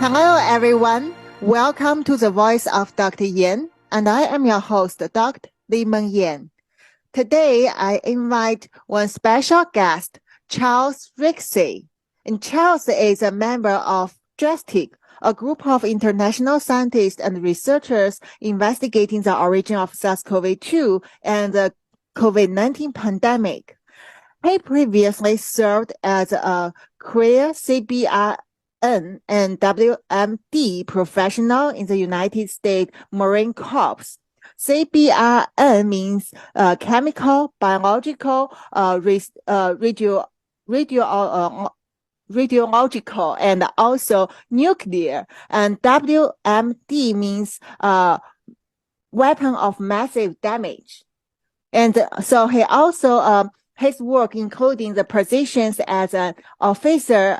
Hello, everyone. Welcome to the Voice of Dr. Yan, and I am your host, Dr. Li-Meng Yan. Today, I invite one special guest, Charles Rixey. And Charles is a member of DRASTIC, a group of international scientists and researchers investigating the origin of SARS-CoV-2 and the COVID-19 pandemic. He previously served as a career CBRN and WMD professional in the United States Marine Corps. CBRN means chemical, biological, radiological, and also nuclear. And WMD means weapon of massive damage. And so he also his work including the positions as an officer,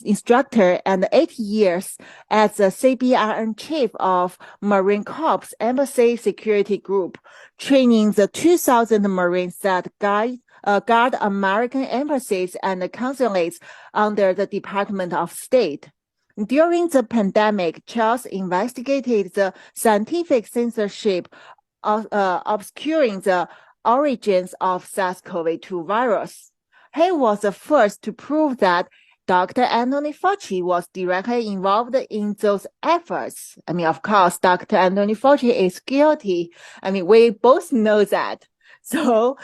instructor, and 8 years as the CBRN chief of Marine Corps Embassy Security Group, training the 2,000 Marines that guard American embassies and consulates under the Department of State. During the pandemic, Charles investigated the scientific censorship obscuring the origins of SARS-CoV-2 virus. He was the first to prove that Dr. Anthony Fauci was directly involved in those efforts. Of course, Dr. Anthony Fauci is guilty. We both know that. So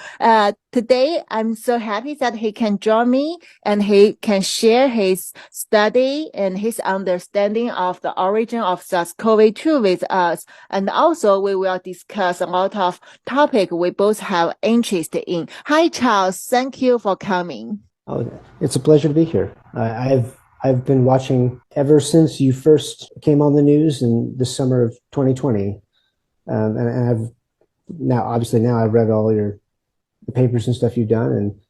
today, I'm so happy that he can join me and he can share his study and his understanding of the origin of SARS-CoV-2 with us. And also, we will discuss a lot of topics we both have interest in. Hi, Charles. Thank you for coming. Oh, it's a pleasure to be here. I've been watching ever since you first came on the news in the summer of 2020, and I've now I've read all the papers and stuff you've done,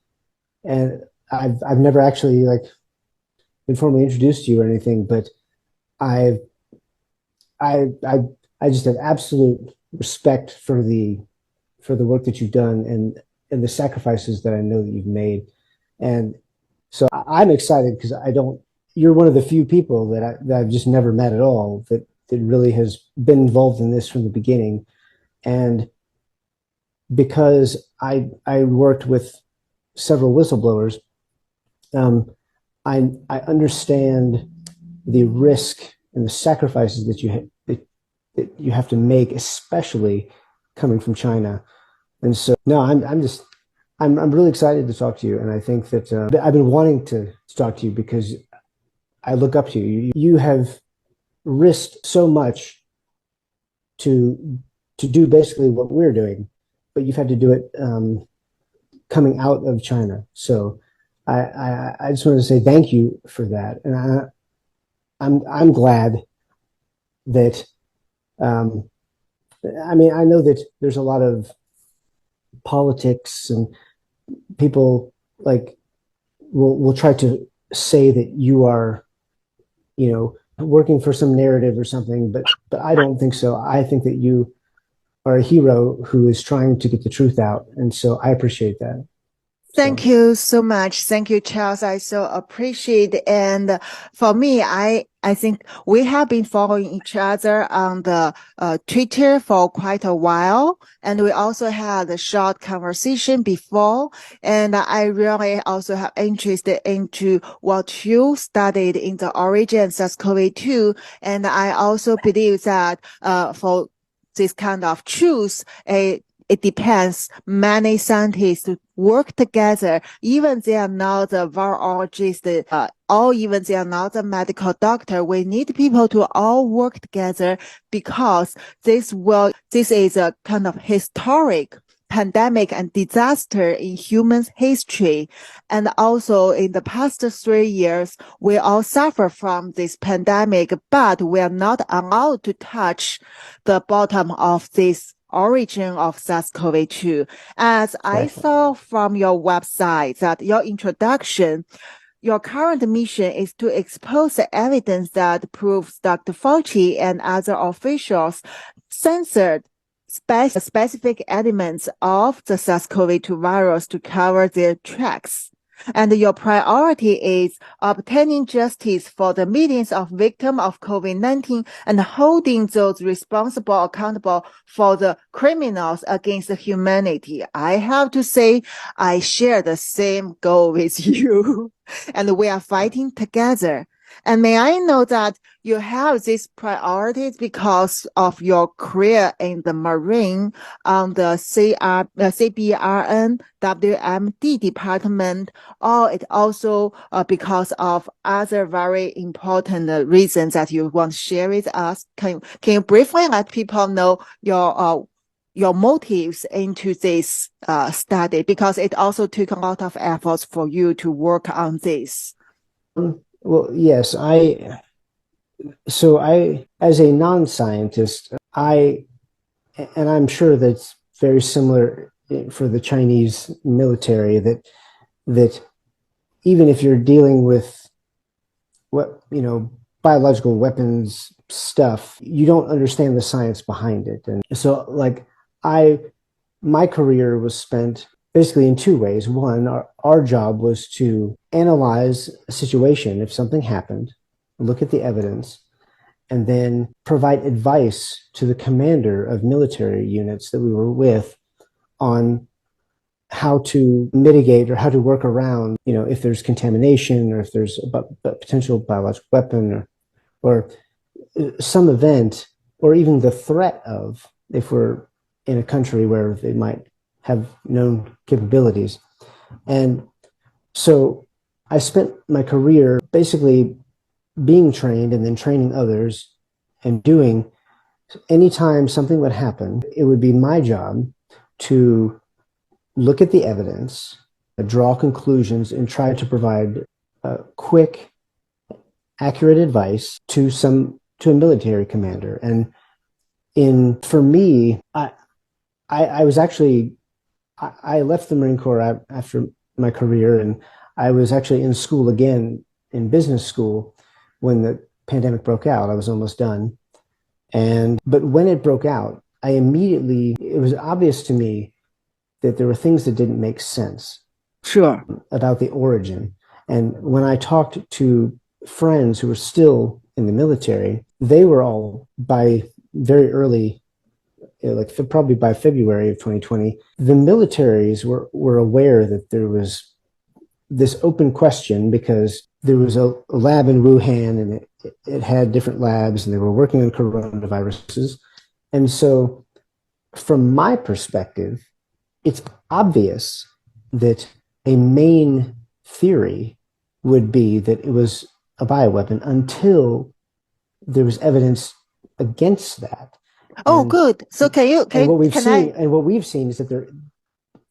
and I've never actually been formally introduced to you or anything, but I just have absolute respect for the work that you've done and the sacrifices that I know that you've made, and so I'm excited because you're one of the few people that I've just never met at all that really has been involved in this from the beginning. And because I worked with several whistleblowers, I understand the risk and the sacrifices that you have to make, especially coming from China. And so, no, I'm really excited to talk to you, and I think that I've been wanting to talk to you because I look up to you. You have risked so much to do basically what we're doing, but you've had to do it coming out of China. So I just want to say thank you for that, and I'm glad that. I know that there's a lot of politics and people will try to say that you are, working for some narrative or something, but I don't think so. I think that you are a hero who is trying to get the truth out. And so I appreciate that. Thank you so much. Thank you, Charles. I so appreciate it. And for me, I think we have been following each other on the Twitter for quite a while. And we also had a short conversation before. And I really also have interest into what you studied in the origin of SARS-CoV-2. And I also believe that for this kind of truth, it depends. Many scientists work together, even they are not a virologist, or even they are not a medical doctor. We need people to all work together because this is a kind of historic pandemic and disaster in human history. And also in the past 3 years, we all suffer from this pandemic, but we are not allowed to touch the bottom of this origin of SARS-CoV-2. As I saw from your website that your introduction, your current mission is to expose the evidence that proves Dr. Fauci and other officials censored specific elements of the SARS-CoV-2 virus to cover their tracks. And your priority is obtaining justice for the millions of victims of COVID-19 and holding those responsible accountable for the criminals against humanity. I have to say, I share the same goal with you, and we are fighting together. And may I know that you have these priorities because of your career in the Marine on the CBRN WMD department, or it also because of other very important reasons that you want to share with us? Can you briefly let people know your motives into this study, because it also took a lot of efforts for you to work on this? Well, yes, as a non-scientist, and I'm sure that's very similar for the Chinese military, that even if you're dealing with biological weapons stuff, you don't understand the science behind it. And so my career was spent basically in two ways. One, our job was to analyze a situation if something happened, look at the evidence, and then provide advice to the commander of military units that we were with on how to mitigate or how to work around, if there's contamination or if there's a potential biological weapon or some event, or even the threat of, if we're in a country where they might have known capabilities. And so I spent my career basically being trained and then training others, and doing, anytime something would happen, it would be my job to look at the evidence, draw conclusions, and try to provide quick, accurate advice to a military commander. And for me, I was actually, I left the Marine Corps after my career, and I was actually in school again, in business school, when the pandemic broke out. I was almost done. But when it broke out, it was obvious to me that there were things that didn't make sense. Sure. About the origin. And when I talked to friends who were still in the military, they were all, by very early, probably by February of 2020, the militaries were aware that there was this open question, because there was a lab in Wuhan, and it had different labs, and they were working on coronaviruses. And so from my perspective, it's obvious that a main theory would be that it was a bioweapon until there was evidence against that. Oh, good. So what we've seen is that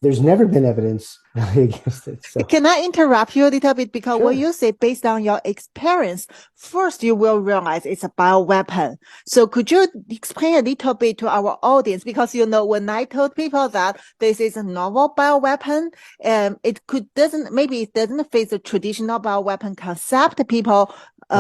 there's never been evidence against it. So. Can I interrupt you a little bit? Because Sure. when you say based on your experience, first you will realize it's a bioweapon. So could you explain a little bit to our audience? Because, when I told people that this is a novel bioweapon, it doesn't fit the traditional bioweapon concept people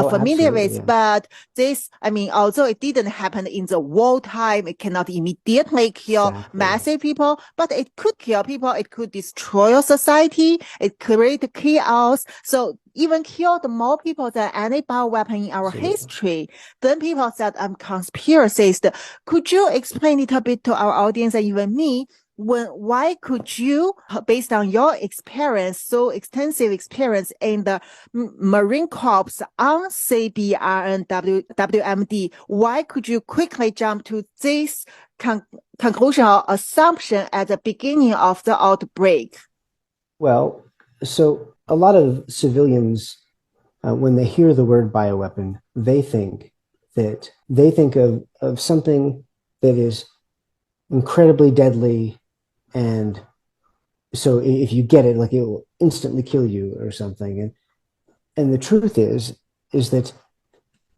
familiar with, yeah. But this, although it didn't happen in the wartime, it cannot immediately kill massive people, but it could kill people. It could destroy a society. It create chaos. So even killed more people than any bioweapon in our history. Then people said, I'm conspiracist. Could you explain a little bit to our audience and even me, why could you, based on your experience, so extensive experience in the Marine Corps on CBRN WMD, why could you quickly jump to this conclusion or assumption at the beginning of the outbreak? Well, so a lot of civilians, when they hear the word bioweapon, they think of something that is incredibly deadly, and so if you get it, it will instantly kill you or something. And the truth is that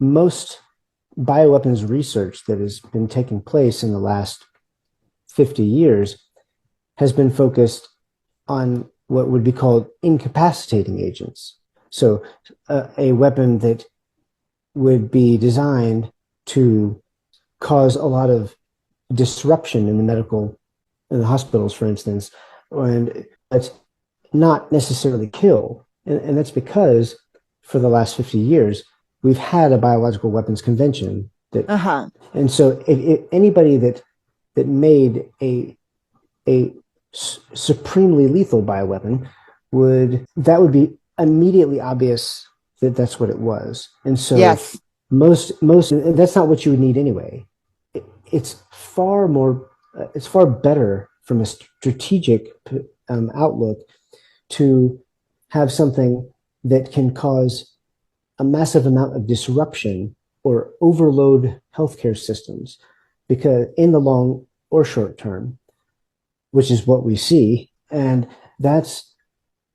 most bioweapons research that has been taking place in the last 50 years has been focused on what would be called incapacitating agents. So a weapon that would be designed to cause a lot of disruption in the hospitals, for instance. But not necessarily kill. And that's because for the last 50 years, we've had a biological weapons convention that, and so if anybody that made a supremely lethal bioweapon that would be immediately obvious that that's what it was. And so yes, most that's not what you would need anyway. It's far better from a strategic outlook to have something that can cause a massive amount of disruption or overload healthcare systems, because in the long or short term, which is what we see. And that's,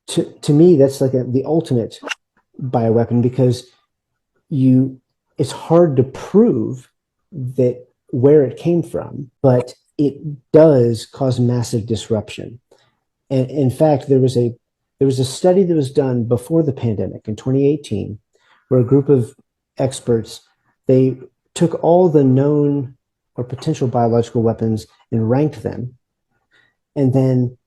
to me, that's like the ultimate bioweapon, because it's hard to prove that where it came from, but it does cause massive disruption. And in fact, there was a study that was done before the pandemic in 2018, where a group of experts, they took all the known or potential biological weapons and ranked them. And then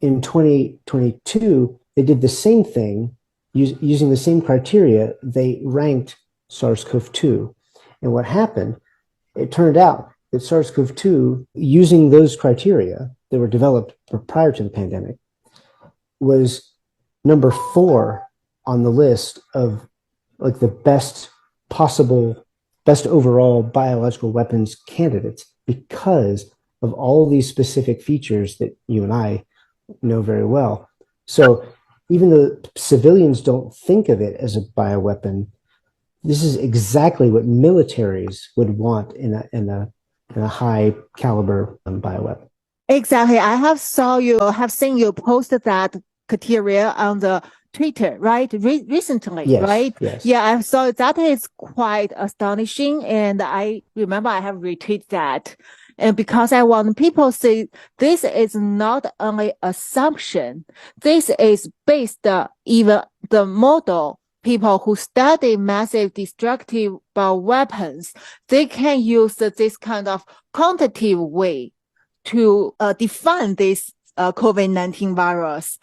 in 2022, they did the same thing using the same criteria. They ranked SARS-CoV-2. And what happened, it turned out that SARS-CoV-2, using those criteria that were developed prior to the pandemic, was number 4 on the list of like the best overall biological weapons candidates, because of all these specific features that you and I know very well. So even though civilians don't think of it as a bioweapon, this is exactly what militaries would want in a high caliber bioweapon. Exactly. I have seen you post that criteria on the Twitter, right? Recently, yes, right? Yes. Yeah, I saw that is quite astonishing. And I remember I have retweeted that. And because I want people to see this is not only assumption, this is based even the model. People who study massive destructive weapons, they can use this kind of quantitative way to define this COVID-19 virus.